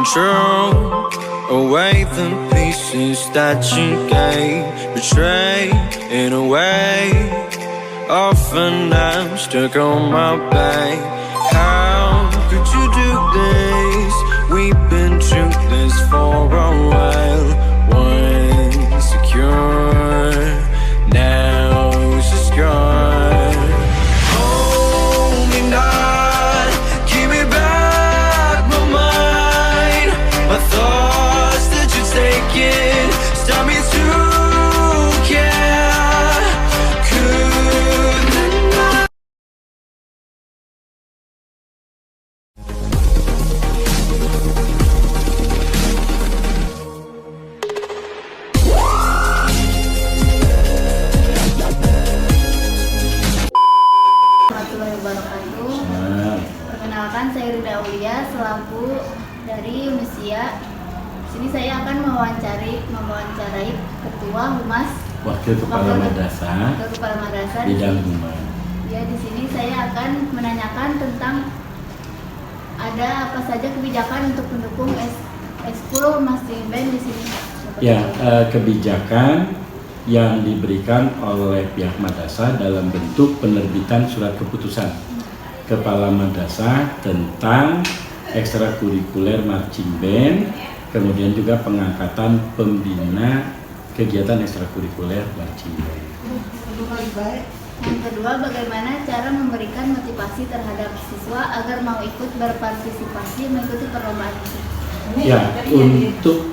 Throw away the pieces that you gave, betrayed in a way. Often I'm stuck on my back. How could you do this? We've been through this for a while. Once secure, now it's just gone. Hold me not, give me back my mind. My thoughts that you're taking, stop me to care. Could not. Warahmatullahi wabarakatuh. Perkenalkan, saya Rida Aulia selaku dari Unisia. Sini saya akan mewawancarai Ketua Humas Wakil Kepala Madrasah Bidang Humas. Ya, di sini saya akan menanyakan tentang ada apa saja kebijakan untuk mendukung ekskul Marching Band di sini. Ya, kebijakan yang diberikan oleh pihak madrasah dalam bentuk penerbitan surat keputusan Kepala Madrasah tentang ekstrakurikuler Marching Band, kemudian juga pengangkatan pembina kegiatan ekstrakurikuler Marching Band. Yang kedua, bagaimana cara memberikan motivasi terhadap siswa agar mau ikut berpartisipasi mengikuti perlombaan ini? Ya, untuk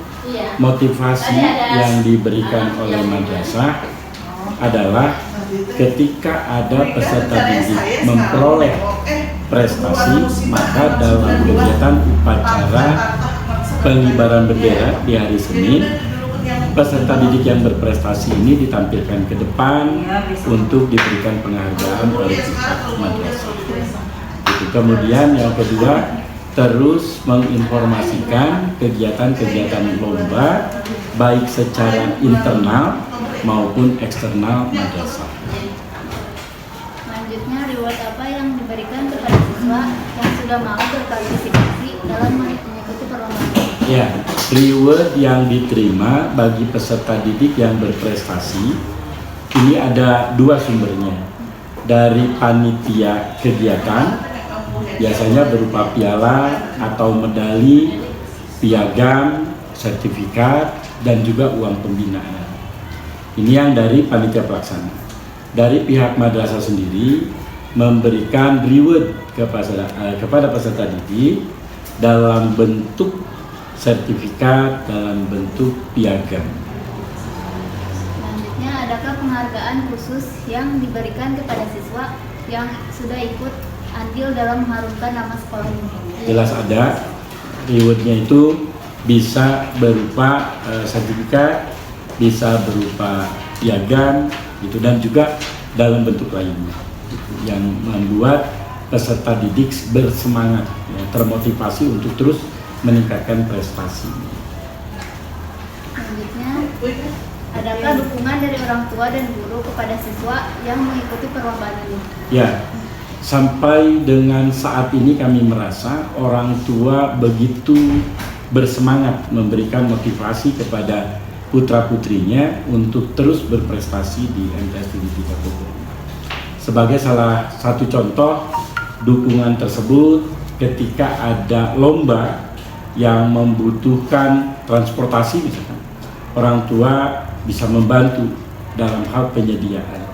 motivasi yang diberikan oleh madrasah adalah ketika ada peserta didik memperoleh prestasi, maka dalam kegiatan upacara pengibaran bendera di hari Senin, peserta didik yang berprestasi ini ditampilkan ke depan untuk diberikan penghargaan oleh pihak madrasah. Kemudian yang kedua, terus menginformasikan kegiatan-kegiatan lomba baik secara internal maupun eksternal madrasah. Selanjutnya, reward apa yang diberikan kepada siswa yang sudah mau berpartisipasi dalam mengikuti perlombaan? Ya, reward yang diterima bagi peserta didik yang berprestasi ini ada dua sumbernya. Dari panitia kegiatan, biasanya berupa piala atau medali, piagam, sertifikat, dan juga uang pembinaan. Ini yang dari panitia pelaksana. Dari pihak madrasah sendiri memberikan reward kepada peserta didik dalam bentuk sertifikat, dalam bentuk piagam. Selanjutnya, adakah penghargaan khusus yang diberikan kepada siswa yang sudah ikut andil dalam mengharumkan nama sekolah ini? Jelas ada. Rewardnya itu bisa berupa sertifikat, bisa berupa piagam, gitu, dan juga dalam bentuk lainnya, yang membuat peserta didik bersemangat, ya, termotivasi untuk terus meningkatkan prestasi. Selanjutnya, adakah dukungan dari orang tua dan guru kepada siswa yang mengikuti perlombaan ini? Ya, sampai dengan saat ini kami merasa orang tua begitu bersemangat memberikan motivasi kepada putra-putrinya untuk terus berprestasi di MTS Tinggi 3 Bogor. Sebagai salah satu contoh dukungan tersebut, ketika ada lomba yang membutuhkan transportasi misalkan, orang tua bisa membantu dalam hal penyediaan.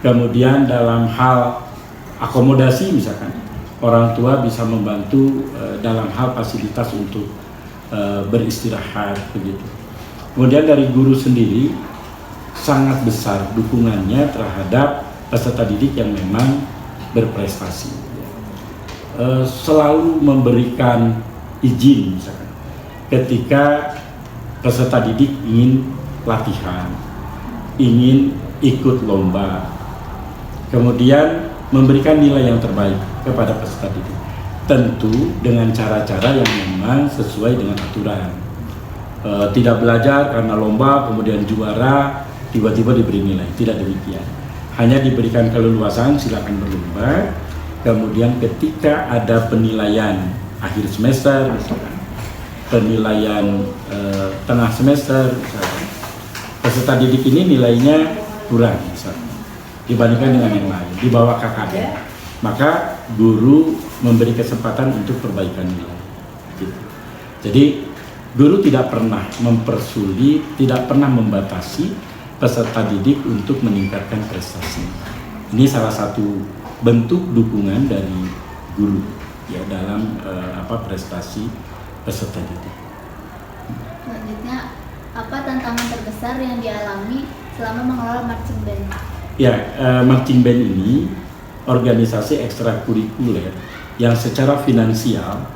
Kemudian dalam hal akomodasi misalkan, orang tua bisa membantu dalam hal fasilitas untuk beristirahat begitu. Kemudian dari guru sendiri sangat besar dukungannya terhadap peserta didik yang memang berprestasi. Selalu memberikan izin misalkan ketika peserta didik ingin latihan, ingin ikut lomba, kemudian memberikan nilai yang terbaik kepada peserta didik, tentu dengan cara-cara yang memang sesuai dengan aturan. Tidak belajar karena lomba kemudian juara tiba-tiba diberi nilai, tidak demikian. Hanya diberikan keleluasan silakan berlomba, kemudian ketika ada penilaian akhir semester misalkan, penilaian tengah semester misalkan, peserta didik ini nilainya kurang misalkan dibandingkan dengan yang lain di bawah KKM, maka guru memberi kesempatan untuk perbaikan nilai gitu. Jadi guru tidak pernah mempersulit, tidak pernah membatasi peserta didik untuk meningkatkan prestasi. Ini salah satu bentuk dukungan dari guru ya dalam prestasi peserta didik. Selanjutnya, apa tantangan terbesar yang dialami selama mengelola marching band? Ya, marching band ini organisasi ekstrakurikuler yang secara finansial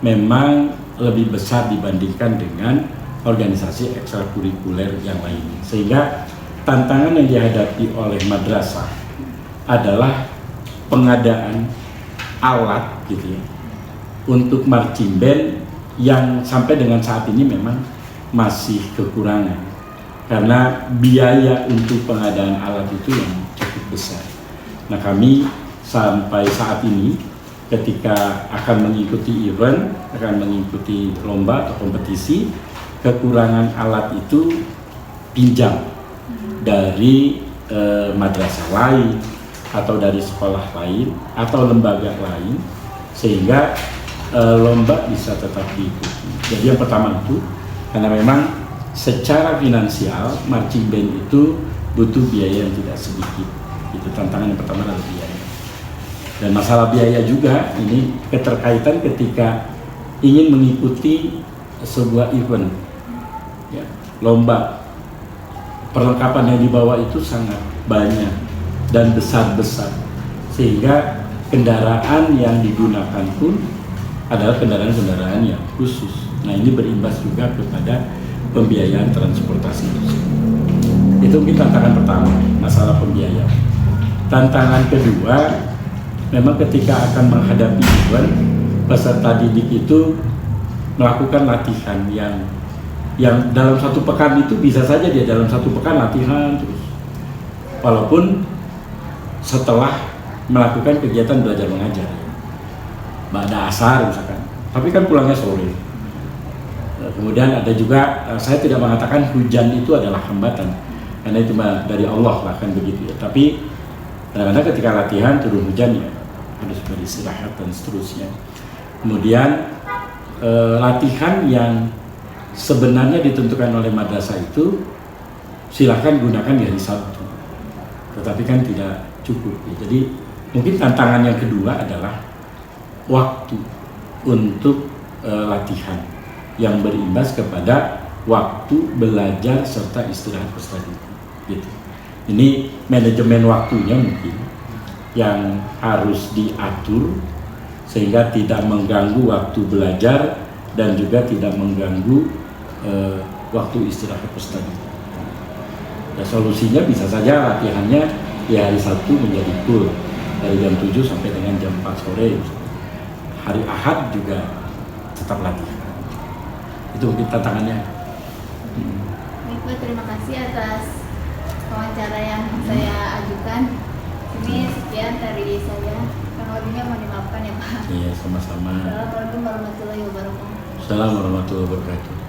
memang lebih besar dibandingkan dengan organisasi ekstrakurikuler yang lain. Sehingga tantangan yang dihadapi oleh madrasah adalah pengadaan alat gitu ya untuk marching band yang sampai dengan saat ini memang masih kekurangan karena biaya untuk pengadaan alat itu yang cukup besar. Nah, kami sampai saat ini ketika akan mengikuti event, akan mengikuti lomba atau kompetisi, kekurangan alat itu pinjam dari madrasah lain atau dari sekolah lain atau lembaga lain sehingga lomba bisa tetap diikuti. Jadi yang pertama itu karena memang secara finansial marching band itu butuh biaya yang tidak sedikit. Itu tantangan yang pertama adalah biaya. Dan masalah biaya juga ini keterkaitan ketika ingin mengikuti sebuah event, ya, lomba. Perlengkapan yang dibawa itu sangat banyak dan besar-besar sehingga kendaraan yang digunakan pun adalah kendaraan-kendaraan yang khusus. Nah, ini berimbas juga kepada pembiayaan transportasi itu. Itu mungkin tantangan pertama, masalah pembiayaan. Tantangan kedua, memang ketika akan menghadapi event, peserta didik itu melakukan latihan yang dalam satu pekan itu bisa saja dia dalam satu pekan latihan terus. Walaupun setelah melakukan kegiatan belajar mengajar, ba'da asar misalkan, tapi kan pulangnya sore. Kemudian ada juga, saya tidak mengatakan hujan itu adalah hambatan, karena itu dari Allah lah kan begitu ya. Tapi kadang-kadang ketika latihan turun hujan ya harus beristirahat dan seterusnya. Kemudian latihan yang sebenarnya ditentukan oleh madrasah itu silahkan gunakan di hari Sabtu, tetapi kan tidak cukup ya. Jadi mungkin tantangan yang kedua adalah waktu untuk latihan yang berimbas kepada waktu belajar serta istirahat peserta didik gitu. Ini manajemen waktunya mungkin yang harus diatur sehingga tidak mengganggu waktu belajar dan juga tidak mengganggu waktu istirahat peserta didik. Ya, solusinya bisa saja latihannya di hari Sabtu menjadi full dari jam 7 sampai dengan jam 4 sore. Hari Ahad juga tetap latihan. Itu mungkin tantangannya. Baik, Pak, terima kasih atas wawancara yang saya ajukan. Ini sekian dari saya. Kurang lebihnya mohon dimaafkan ya, Pak. Iya, sama-sama. Assalamualaikum warahmatullahi wabarakatuh. Assalamualaikum warahmatullahi wabarakatuh.